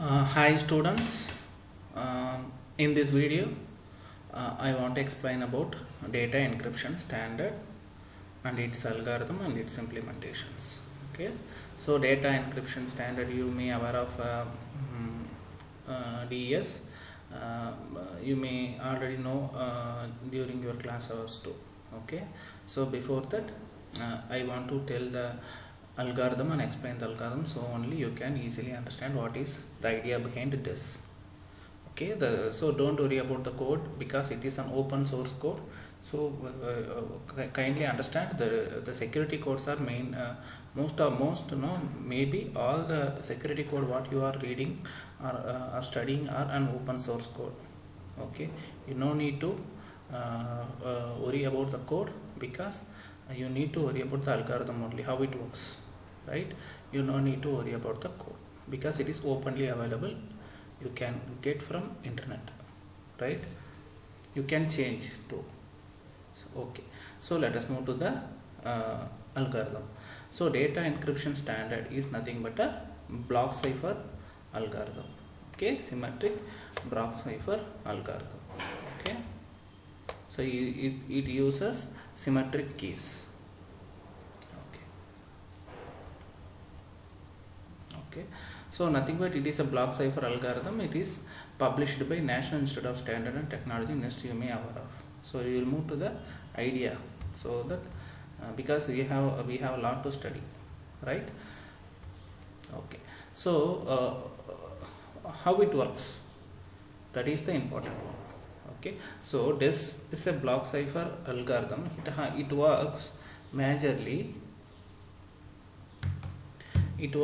Hi students, in this video I want to explain about data encryption standard and its algorithm and its implementations. Okay, so data encryption standard, you may aware of DES. You may already know during your class hours too. Okay, so before that I want to tell the algorithm and explain the algorithm, so only you can easily understand what is the idea behind this. Okay, so don't worry about the code because it is an open source code. So kindly understand the security codes are main, most maybe all the security code what you are reading or are studying are an open source code. Okay, you no need to worry about the code, because you need to worry about the algorithm only, how it works, right? You no need to worry about the code because it is openly available. You can get from internet, right? You can change too. So, okay, so let us move to the algorithm. So data encryption standard is nothing but a block cipher algorithm. Okay, symmetric block cipher algorithm. Okay, so it uses symmetric keys. Okay, okay, so nothing but it is a block cipher algorithm. It is published by National Institute of Standard and Technology. Next you may aware of. So you will move to the idea, so that because we have a lot to study, right? Okay, so how it works, that is the important one. Okay, so this is a block cipher algorithm. It works majorly. It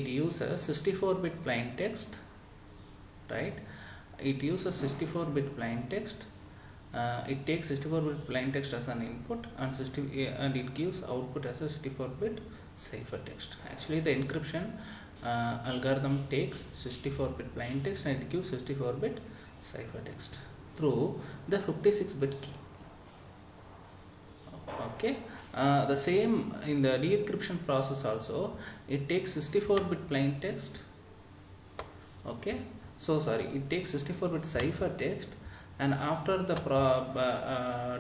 uses 64-bit plain text, right? It uses 64-bit plain text. It takes 64-bit plain text as an input, and it gives output as a 64-bit ciphertext. Actually, the encryption algorithm takes 64-bit plain text and it gives 64-bit ciphertext through the 56-bit key. Okay, the same in the decryption process also. It takes 64-bit plain text. Okay, so sorry, it takes 64-bit ciphertext, and after the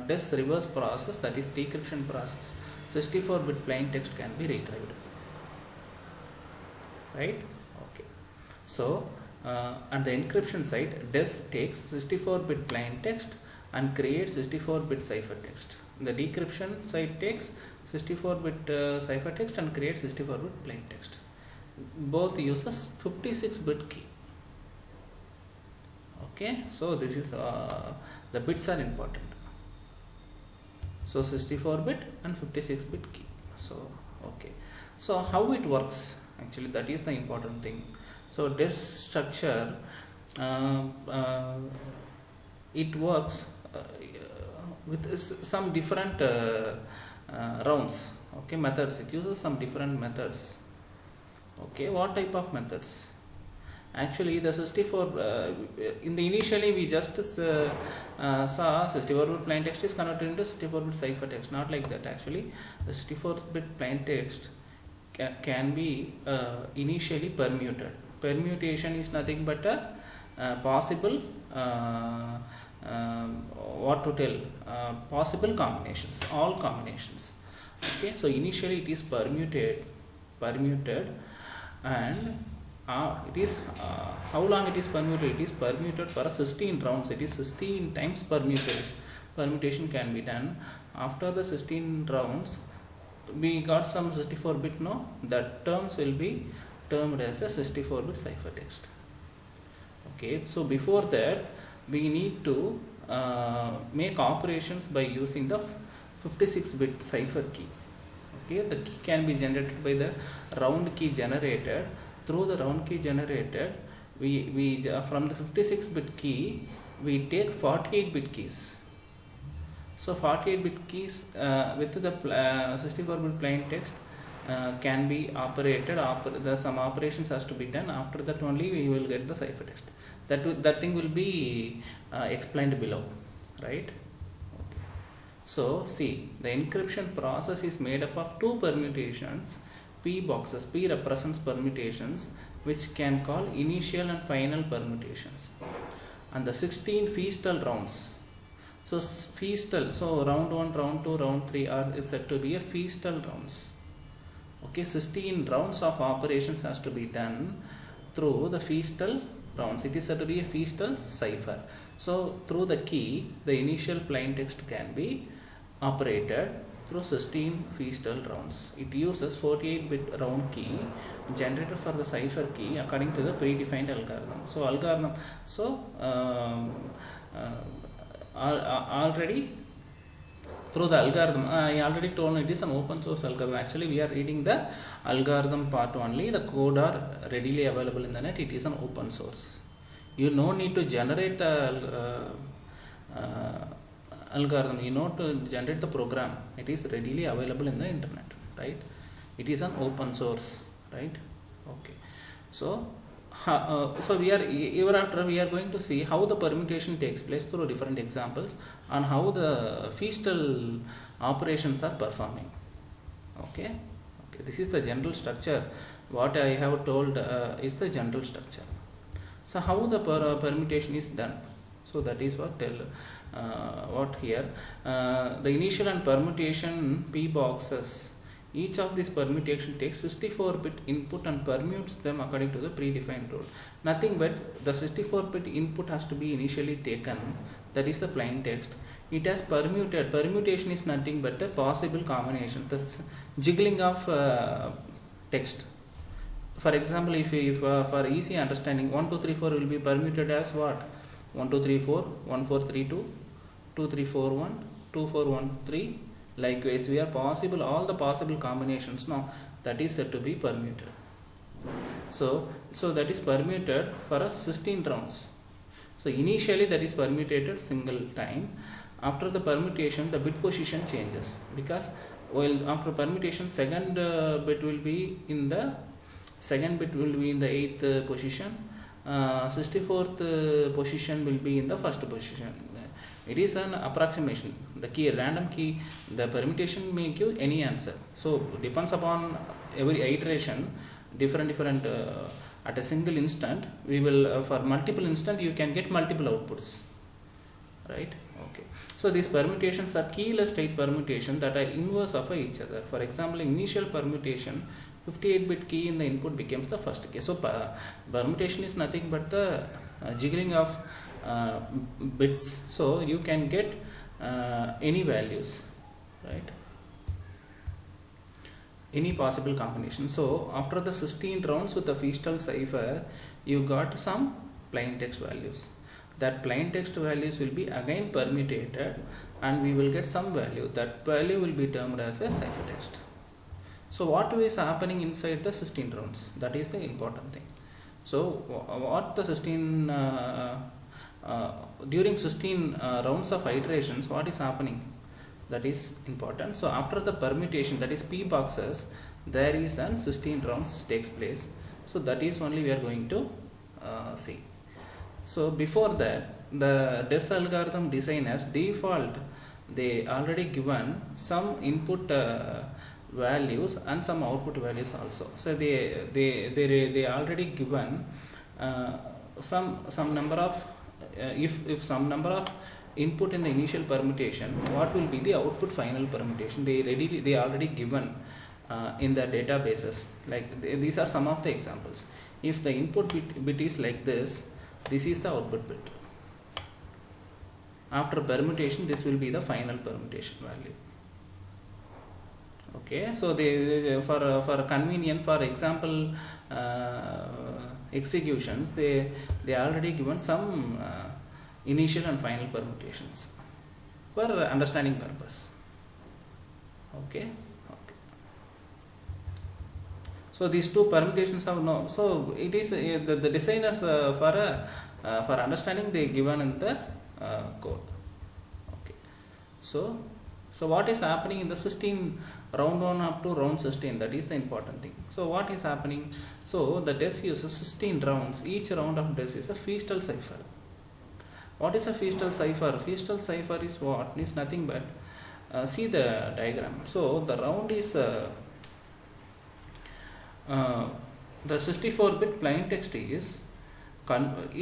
this reverse process, that is decryption process, 64-bit plain text can be retrieved, right? Okay, so at the encryption side, this takes 64-bit plain text and creates 64-bit ciphertext. The decryption side takes 64-bit ciphertext and creates 64-bit plain text. Both uses 56-bit key. Okay, so this is the bits are important. So 64-bit and 56-bit key. So okay, so how it works, actually that is the important thing. So this structure, it works with some different rounds. Okay, methods. It uses some different methods. Okay, what type of methods? Actually, the 64 in the initially we just saw 64-bit plain text is converted into 64-bit ciphertext. Not like that. Actually, the 64-bit plain text can be initially permuted. Permutation is nothing but a possible what to tell, possible combinations, all combinations. Okay, so initially it is permuted, and it is how long it is permuted? It is permuted for 16 rounds. It is 16 times permutation can be done. After the 16 rounds, we got some 64-bit. No, that terms will be termed as a 64-bit ciphertext. Okay, so before that we need to make operations by using the 56-bit cipher key. Okay, the key can be generated by the round key generated. Through the round key generated, we from the 56-bit key we take 48-bit keys. So 48-bit keys with the 64-bit plain text can be operated. Some operations has to be done. After that only we will get the ciphertext. That thing will be explained below, right? Okay. So see, the encryption process is made up of two permutations P boxes. P represents permutations which can call initial and final permutations. And the 16 Feastal rounds. So Feastal, so round 1, round 2, round 3 are said to be a Feastal rounds. Okay, 16 rounds of operations has to be done through the Feastal rounds. It is said to be a Feastal cipher. So through the key, the initial plain text can be operated through 16 Feastal rounds. It uses 48-bit round key generated for the cipher key according to the predefined algorithm. So already through the algorithm, I already told it is an open source algorithm. Actually, we are reading the algorithm part only. The code are readily available in the net. It is an open source. You no need to generate the algorithm. You know to generate the program. It is readily available in the internet, right? It is an open source, right? Okay. So we are going to see how the permutation takes place through different examples and how the Feastal operations are performing. Okay, this is the general structure. What I have told is the general structure. So how the permutation is done? So that is what here the initial and permutation P boxes. Each of these permutation takes 64-bit input and permutes them according to the predefined rule. Nothing but the 64-bit input has to be initially taken, that is the plain text. It has permuted. Permutation is nothing but a possible combination, the jiggling of text. For example, if for easy understanding, 1 2 3 4 will be permuted as what? 1 2 3 4, 1 4 3 2, 2 3 4 1, 2 4 1 3. Likewise, we are possible all the possible combinations now, that is said to be permuted. So that is permuted for a 16 rounds. So initially that is permutated single time. After the permutation, the bit position changes, because while after permutation, second bit will be in the 8th position, 64th position will be in the first position. It is an approximation. The key, random key, the permutation may give any answer. So depends upon every iteration, different at a single instant. We will for multiple instant you can get multiple outputs, right? Okay. So these permutations are keyless state permutation that are inverse of each other. For example, initial permutation, 58-bit key in the input becomes the first key. So permutation is nothing but the jiggling of bits, so you can get any values, right? Any possible combination. So after the 16 rounds with the Feastal cipher, you got some plain text values. That plain text values will be again permutated and we will get some value. That value will be termed as a ciphertext. So what is happening inside the 16 rounds? That is the important thing. So what the 16 during 16 rounds of iterations, what is happening? That is important. So after the permutation, that is P boxes, there is an 16 rounds takes place. So that is only we are going to see. So before that, the DES algorithm designers default, they already given some input values and some output values also. So they already given some number of if some number of input in the initial permutation, what will be the output final permutation? They already given in the databases. Like these are some of the examples. If the input bit is like this is the output bit. After permutation, this will be the final permutation value. Okay, so they for convenient, for example executions, they already given some initial and final permutations for understanding purpose. Okay. So these two permutations have no. So it is the designers for understanding they given in the code. Okay. So what is happening in the 16 round 1 up to round 16? That is the important thing. So what is happening? So the DES uses 16 rounds. Each round of DES is a Feastal cipher. What is a Feastal cipher? Feastal cipher is what? Is nothing but see the diagram. So the round is uh, the 64-bit plain text is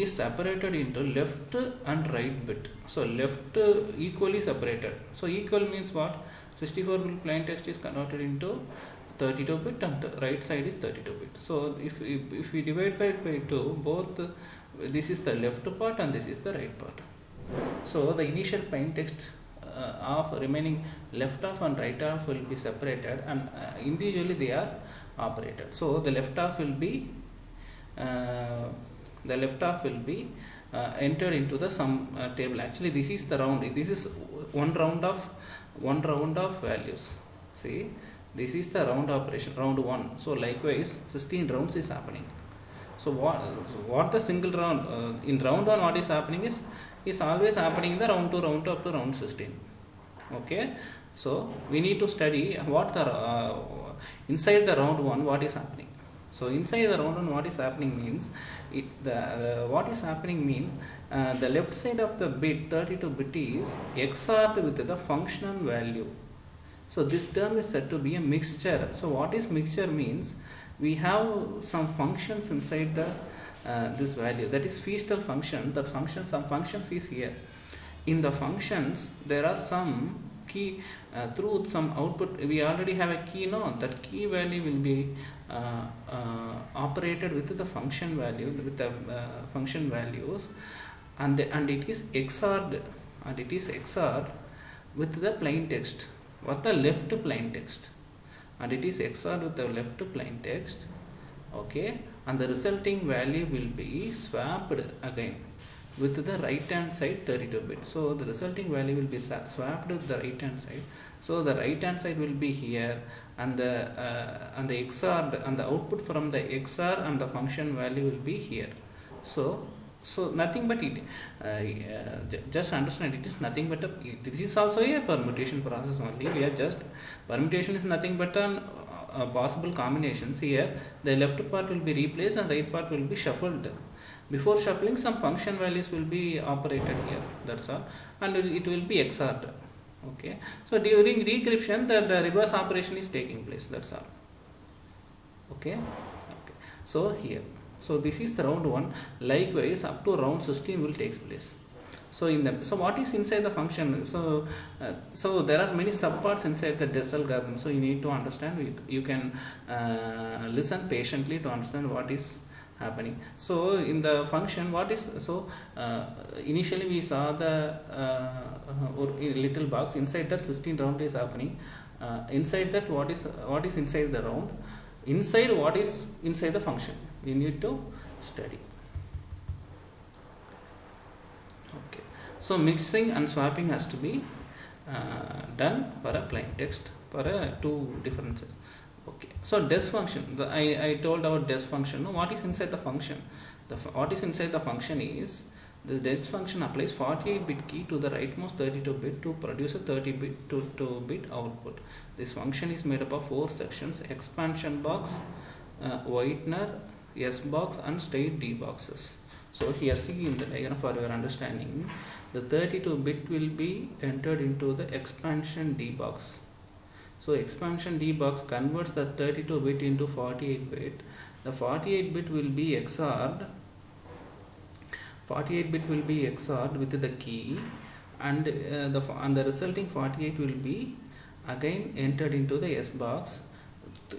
separated into left and right bit. So left equally separated. So equal means what? 64-bit plain text is converted into 32-bit and the right side is 32-bit. So if we divide by 2, both this is the left part and this is the right part. So the initial plain text of remaining left half and right half will be separated, and individually they are operated. So the left half will be entered into the sum table. Actually this is the round, this is one round of values. See, this is the round operation, round 1. So likewise 16 rounds is happening. So what the single round in round 1 what is happening is always happening in the round 2 up to round 16. Okay, so we need to study what the inside the round 1 what is happening. So inside the round 1 what is happening means what is happening means the left side of the bit 32 bit is XORed with the functional value. So this term is said to be a mixture. So what is mixture means? We have some functions inside the this value, that is Feastel function. That function, some functions is here. In the functions there are some key through some output. We already have a key, no? That key value will be operated with the function value, with the function values, and it is XORed, with the plain text, what the left plain text, and it is XORed with the left plain text. Okay, and the resulting value will be swapped again with the right hand side 32 bit. So the resulting value will be swapped with the right hand side. So the right hand side will be here, and the XOR and the output from the XOR and the function value will be here. So nothing but it just understand, it is nothing but this is also a permutation process only. We are just, permutation is nothing but an possible combinations. Here the left part will be replaced and right part will be shuffled. Before shuffling, some function values will be operated here, that's all, and it will be XORed. Okay, so during recryption the reverse operation is taking place, that's all. Okay, so here, so this is the round 1. Likewise up to round 16 will takes place. So what is inside the function? So there are many subparts inside the DES algorithm. So you need to understand. You can listen patiently to understand what is happening. So in the function, what is initially we saw the little box. Inside that 16 round is happening. Inside that what is inside the round? Inside what is inside the function? We need to study. Okay. So mixing and swapping has to be done for a plain text for two differences. Okay. So DES function. I told about DES function. No, what is inside the function? What is inside the function is this DES function applies 48-bit key to the rightmost 32-bit to produce a 30-bit to 2-bit output. This function is made up of 4 sections: expansion box, whitener, S box, and state D boxes. So here see in the diagram for your understanding, the 32-bit will be entered into the expansion D box. So expansion D box converts the 32-bit into 48-bit. The 48-bit will be XORed. 48-bit will be XORed with the key, and the resulting 48 will be again entered into the S box.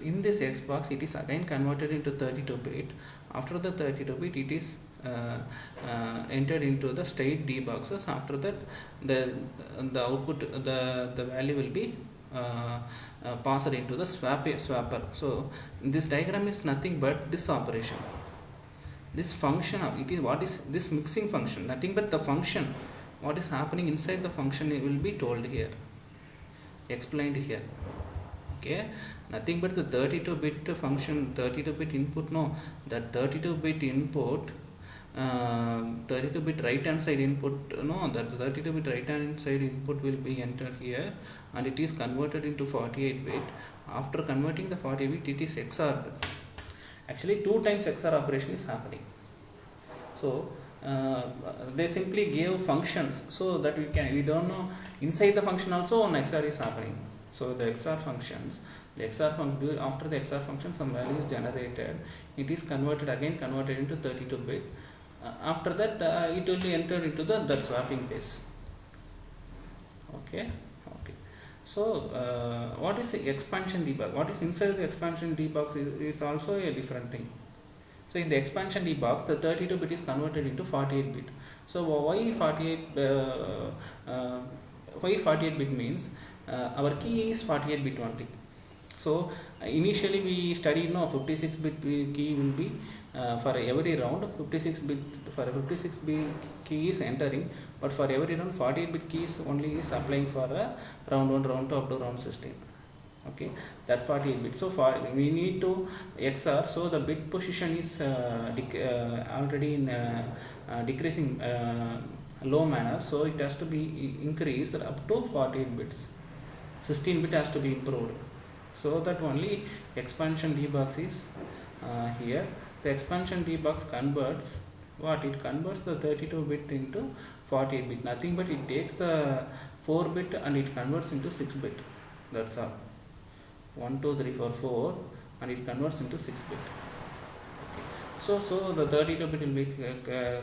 In this X box, it is again converted into 32-bit. After the 32-bit, it is entered into the state D boxes. After that, the output, the value will be passed into the swapper. So this diagram is nothing but this operation. This function, it is what is this mixing function? Nothing but the function. What is happening inside the function, it will be told here, explained here. Okay, nothing but the 32-bit function, 32-bit input. No, that 32-bit input, 32-bit right hand side input. No, that 32-bit right hand side input will be entered here, and it is converted into 48-bit. After converting the 48-bit, it is XORed. Actually, 2 times XOR operation is happening. So they simply gave functions so that we don't know inside the function also one XOR is happening. So the XOR functions, The XR function, after the XR function, some value is generated. It is converted into 32 bit. After that, it will be entered into the swapping base. Okay. So what is the expansion debug? What is inside the expansion debug is also a different thing. So in the expansion debug, the 32 bit is converted into 48 bit. So why 48 bit means our key is 48 bit only. So initially we studied 56 bit key will be for every round 56 bit key is entering, but for every round 48 bit keys only is applying for round 1, round 2 up to round 16. Okay, that 48 bit. So we need to XR, so the bit position is already in decreasing low manner, so it has to be increased up to 48 bits. 16 bit has to be improved, so that only expansion debugs is here. The expansion debugs converts what? It converts the 32 bit into 48 bit. Nothing but it takes the 4 bit and it converts into 6 bit. That's all. 1 2 3 4 4 and it converts into 6 bit. Okay. So the 32 bit will be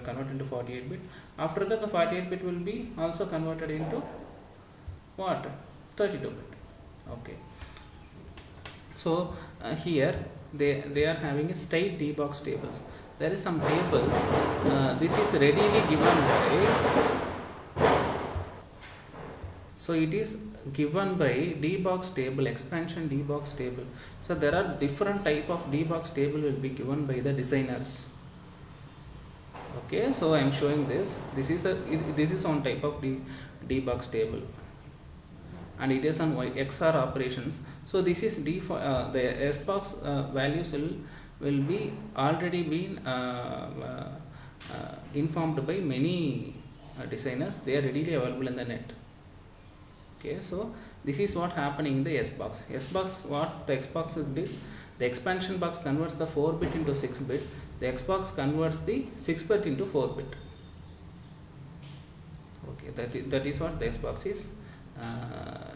converted into 48 bit. After that, the 48 bit will be also converted into what? 32 bit. Okay. So here they are having a state debug tables. There is some tables. This is readily given by. So it is given by debug table, expansion debug table. So there are different type of debug table will be given by the designers. Okay, so I am showing this. This is one type of debug table, and it is on XR operations. So this is the SBox values will be already been informed by many designers. They are readily available in the net. Okay, so this is what happening in the SBox. What the Xbox did, the expansion box converts the 4 bit into 6 bit. The Xbox converts the 6 bit into 4 bit. Okay, that is what the Xbox is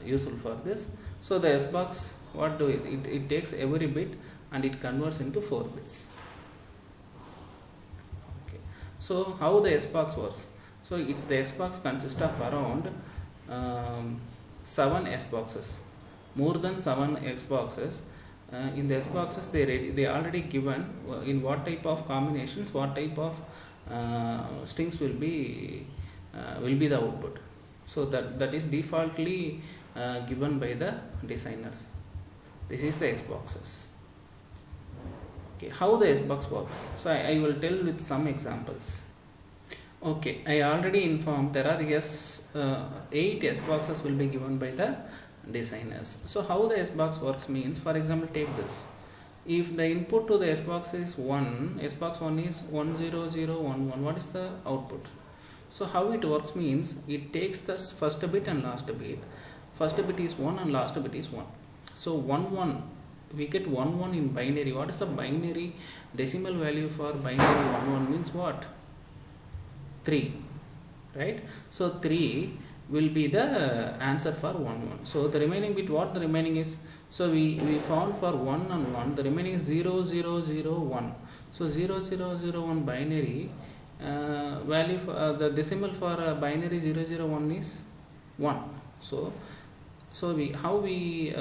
useful for this. So the SBox, what do it takes every bit and it converts into 4 bits. Okay, so how the SBox works? So the SBox consists of around 7 SBoxes, more than 7 SBoxes. In the SBoxes, they already given in what type of combinations, what type of strings will be the output. So that is defaultly given by the designers. This is the SBoxes. Okay, how the SBox works? So I will tell with some examples. Okay, I already informed there are 8 SBoxes will be given by the designers. So how the SBox works means, for example, take this. If the input to the SBox is 1, SBox 1 is 10011. What is the output? So how it works means, it takes the first bit and last bit. First bit is 1 and last bit is 1. So 1 1, we get 1 1 in binary. What is the binary decimal value for binary 1 1 means what? 3, right? So 3 will be the answer for 1 1. So the remaining bit, what the remaining is? So we found for 1 and 1, the remaining is 0 0 0 1. So 0 0 0 1 binary value for the decimal for binary 0 0 1 is 1. So how we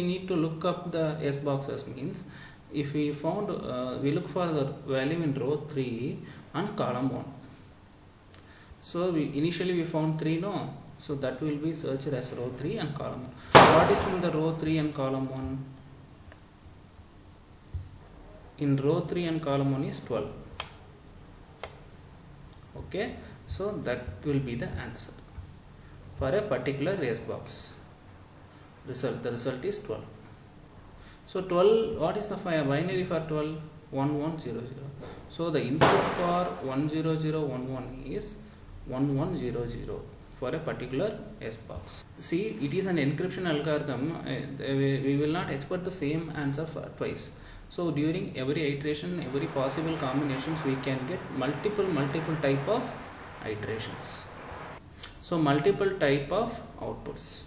need to look up the SBoxes means, if we found we look for the value in row 3 and column 1. So initially we found 3, no? So that will be searched as row 3 and column 1. What is in the row 3 and column 1? In row 3 and column 1 is 12. Okay, so that will be the answer for a particular SBox result. The result is 12. So 12, what is the binary for 12? 1100. So the input for 10011 is 1100 for a particular SBox. See, it is an encryption algorithm. We will not expect the same answer for twice. So during every iteration, every possible combinations, we can get multiple type of iterations. So multiple type of outputs.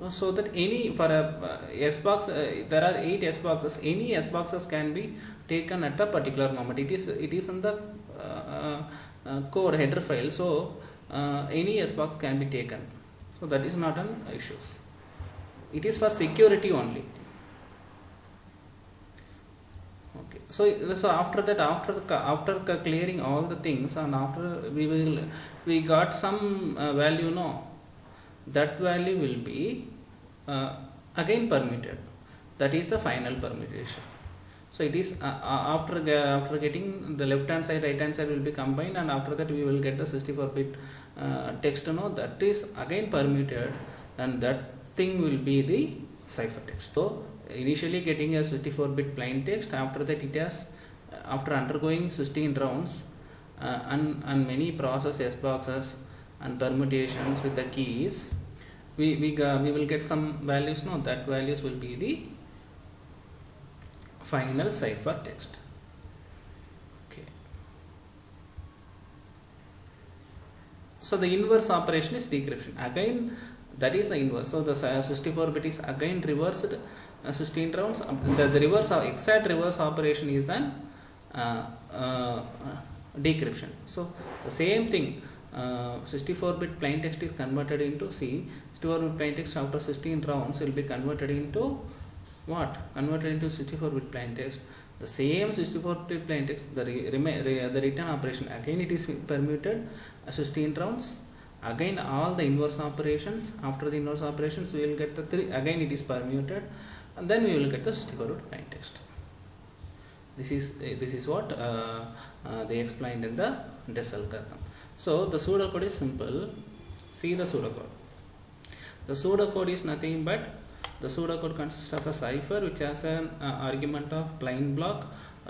so that any for a S box, there are 8 S boxes. Any S boxes can be taken at a particular moment. It is in the core header file. So any S box can be taken. So that is not an issues. It is for security only. Okay. So after that, after clearing all the things, and after we got some value, no, that value will be again permuted. That is the final permutation. So it is after getting the left hand side, right hand side will be combined, and after that we will get the 64-bit text. No, that is again permuted, and that thing will be the ciphertext. So initially getting a 64-bit plain text. After that, it has, after undergoing 16 rounds and many process boxes and permutations with the keys, we will get some values. No, that values will be the final ciphertext. Okay. So the inverse operation is decryption. Again, that is the inverse. So the 64-bit is again reversed 16 rounds. The reverse, exact reverse operation is an decryption. So the same thing, 64-bit plain text is converted into 64-bit plain text after 16 rounds will be converted into what? Converted into 64-bit plain text. The same 64-bit plain text, the return operation, again it is permuted 16 rounds. Again all the inverse operations, after the inverse operations we will get the 3, again it is permuted, and then we will get the 64-bit plain text. This is what they explained in the DES algorithm. So the pseudocode is simple. See the pseudocode. The pseudocode is nothing but, the pseudocode consists of a cipher which has an argument of plain block,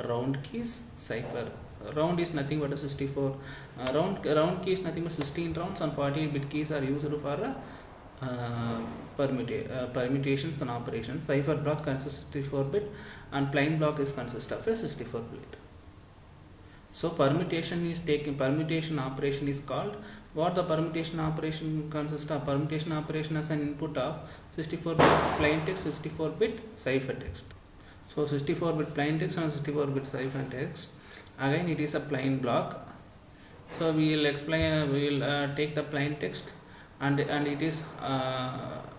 round keys, cipher. Round is nothing but a 64. Round key is nothing but 16 rounds, and 48-bit keys are used for permutations and operations. Cipher block consists of 64-bit, and plain block is consist of a 64-bit. So permutation operation is called what? The permutation operation consists of. Permutation operation as an input of 64-bit plain text, 64-bit ciphertext. So 64-bit plain text and 64-bit ciphertext. Again it is a plain block. So we will explain. We will take the plain text, and it is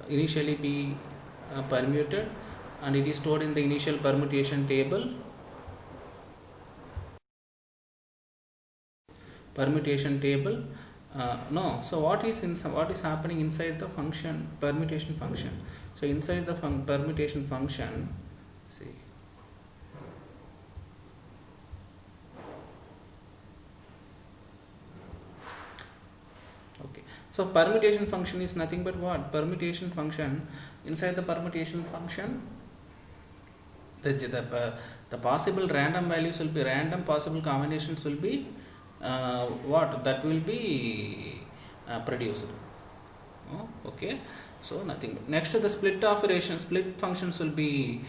initially be permuted, and it is stored in the initial permutation table. No, so what is happening inside the function, permutation function? So inside the permutation function, see, okay, so permutation function is nothing but what? Permutation function, inside the permutation function, the possible random values will be, random possible combinations will be what? That will be produced. Okay, so nothing. Next, the split operation, split functions will be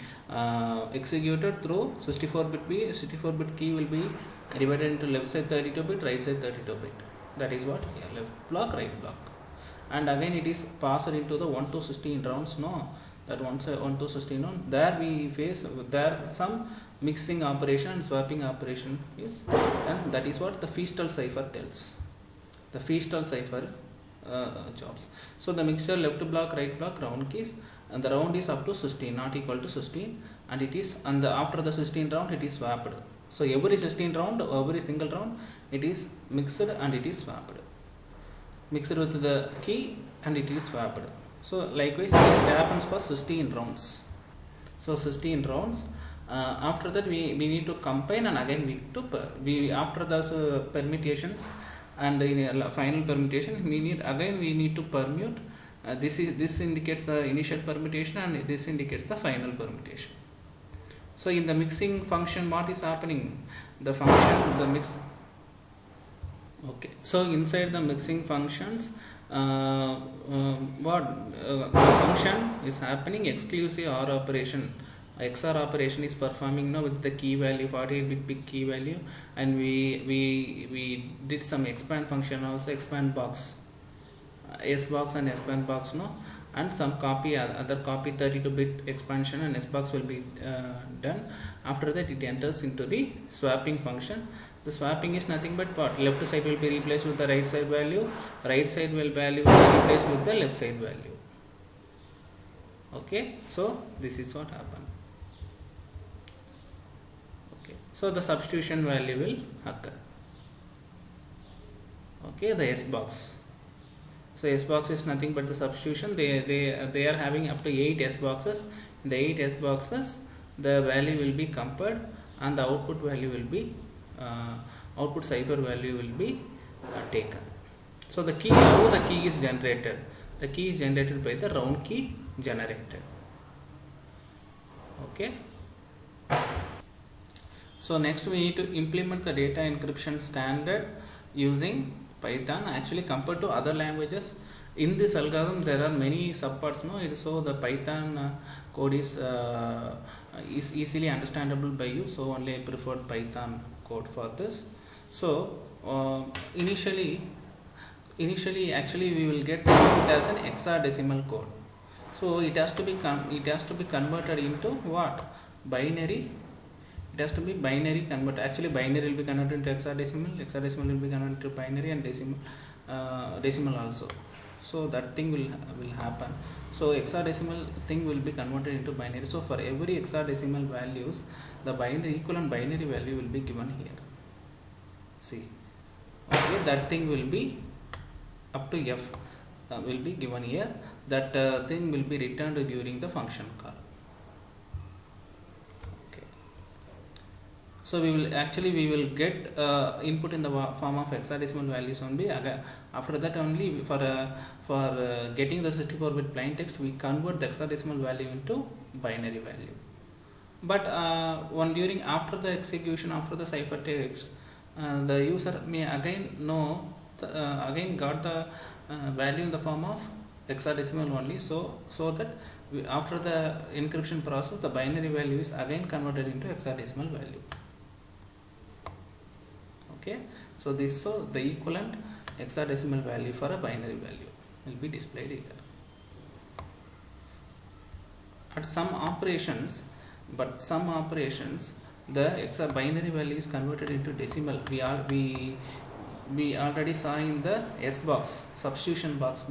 executed through 64-bit key will be divided into left side 32-bit, right side 32-bit. That is what here, left block, right block, and again it is passed into the 1 to 16 rounds. No, that 1 to 16 round. There we face some mixing operation and swapping operation is, and that is what the Feastal cipher tells. The Feastal cipher jobs. So the mixer left block, right block, round keys, and the round is up to 16, not equal to 16, and it is, and after the 16 round it is swapped. So every 16 round, every single round, it is mixed and it is swapped. Mixed with the key and it is swapped. So likewise it happens for 16 rounds. So 16 rounds. After that we need to combine, and again we after those permutations and in a final permutation we need to permute. This indicates the initial permutation, and this indicates the final permutation. So in the mixing function, what is happening? The function, the mix. Okay. So inside the mixing functions, what function is happening? Exclusive OR operation. XOR operation is performing now with the key value, 48-bit big key value, and we did some expand function also, expand box, S box and expand box, no, and some copy other copy 32-bit expansion and SBox will be done. After that it enters into the swapping function. The swapping is nothing but what? Left side will be replaced with the right side value, right side value will be replaced with the left side value. Okay, so this is what happened. Okay, so the substitution value will occur. Okay, the SBox. So SBox is nothing but the substitution. They are having up to 8 SBoxes. In the 8 SBoxes, the value will be compared and the output value will be output cipher value will be taken. So the key, how the key is generated? The key is generated by the round key generated. Okay. So next we need to implement the data encryption standard using Python. Actually, compared to other languages, in this algorithm there are many subparts. So the Python code is easily understandable by you. So only I preferred Python code for this. So initially actually we will get it as an hexadecimal code. So it has to be converted into what? Binary. It has to be binary converted. Actually, binary will be converted into hexadecimal will be converted to binary, and decimal also. So that thing will happen. So hexadecimal thing will be converted into binary. So for every hexadecimal values, the equivalent binary value will be given here. See, okay, that thing will be up to f will be given here. That thing will be returned during the function call. So we will get input in the form of hexadecimal values only. After that only for getting the 64-bit plain text, we convert the hexadecimal value into binary value. But after the execution, after the ciphertext, the user may again got the value in the form of hexadecimal only. So that after the encryption process, the binary value is again converted into hexadecimal value. Okay, so the equivalent hexadecimal value for a binary value will be displayed here. At some operations, the binary value is converted into decimal. We already saw in the SBox substitution box.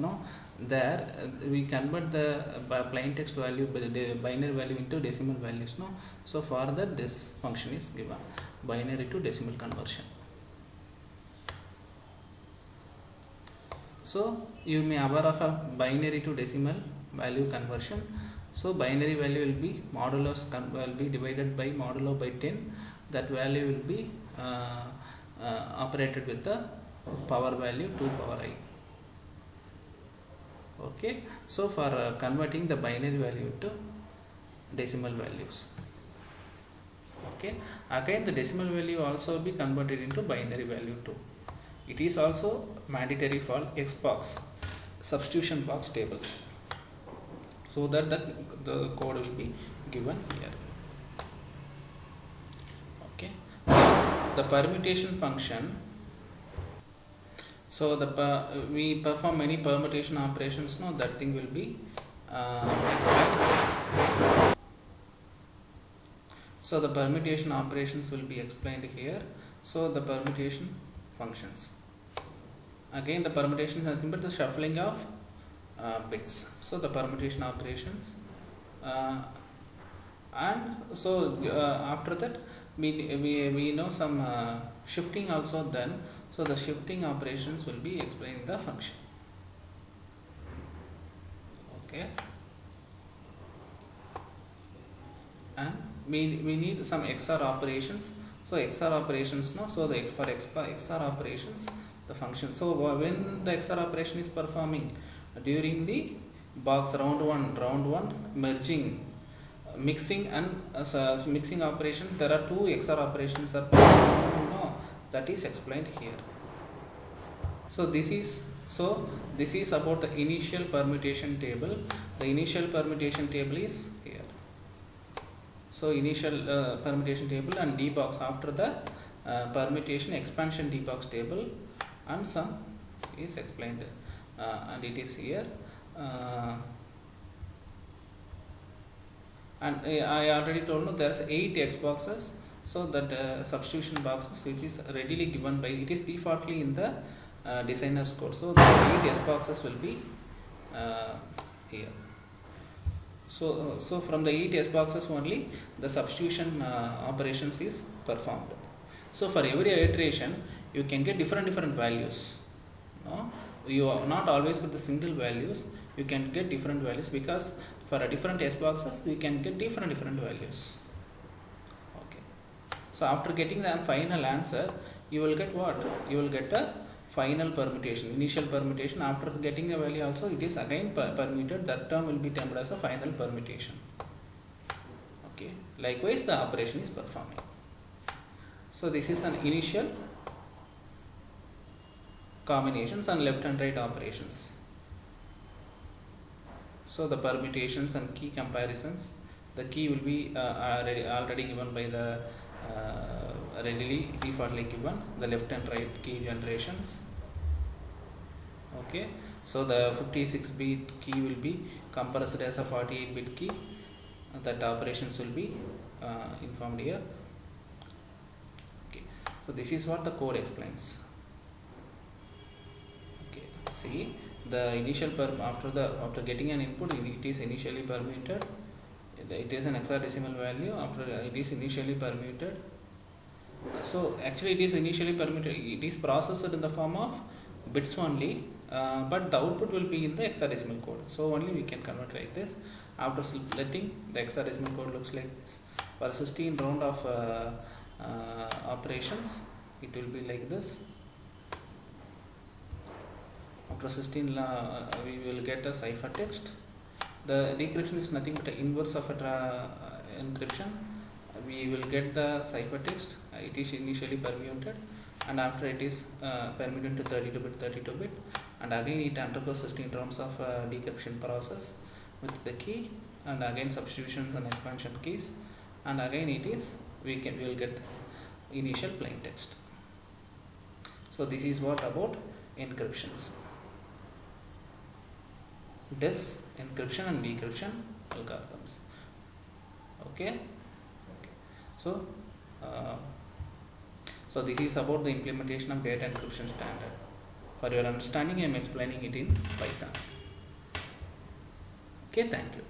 There we convert the plain text value, the binary value into decimal values. So for that this function is given, binary to decimal conversion. So you may aware of a binary to decimal value conversion. So binary value will be will be divided by modulo by 10. That value will be operated with the power value 2 power I. Okay, so for converting the binary value to decimal values. Okay, again the decimal value also be converted into binary value too. It is also mandatory for Xbox substitution box tables, so that the code will be given here. Okay, the permutation function. So we perform many permutation operations. That thing will be explained. So the permutation operations will be explained here. So the permutation functions. Again, the permutation is nothing but the shuffling of bits. So the permutation operations, and so after that we know some shifting also done. So the shifting operations will be explained in the function. Okay, and we need some XOR operations. So XOR operations, so the for XOR operations, the function. So when the XOR operation is performing during the box round one merging, mixing and mixing operation, there are 2 XOR operations are performed. That is explained here. So this is about the initial permutation table. The initial permutation table is here. So initial permutation table and debox after the permutation expansion debox table, and some is explained and it is here. and I already told you there's 8 X boxes, so that substitution boxes which is readily given by, it is defaultly in the designer's code, so the 8 S boxes will be here. So from the 8 S boxes only the substitution operations is performed. So for every iteration you can get different values. No? You are not always with the single values, you can get different values, because for a different S boxes we can get different values. Okay. So after getting the final answer, you will get what? You will get a final permutation, initial permutation. After getting a value also, it is again permuted. That term will be termed as a final permutation. Okay. Likewise, the operation is performing. So this is an initial combinations and left and right operations. So the permutations and key comparisons, the key will be already given by the readily defaultly given, the left and right key generations. Okay, so the 56-bit key will be compressed as a 48-bit key, that operations will be informed here. Okay, so this is what the code explains. Okay, see, the initial after getting an input, it is initially permuted. It is an hexadecimal value. After it is initially permuted, so actually it is initially permuted, it is processed in the form of bits only, but the output will be in the hexadecimal code, so only we can convert like this. After splitting, the hexadecimal code looks like this. For 16 round of operations, it will be like this. After 16 we will get a ciphertext. The decryption is nothing but the inverse of a encryption. We will get the ciphertext, it is initially permuted, and after it is permuted to 32-bit, and again it undergoes 16 rounds of decryption process with the key, and again substitutions and expansion keys, and again it is we will get initial plain text. So this is what about encryptions. This encryption and decryption algorithms. Okay. So this is about the implementation of data encryption standard. For your understanding, I am explaining it in Python. Okay, thank you.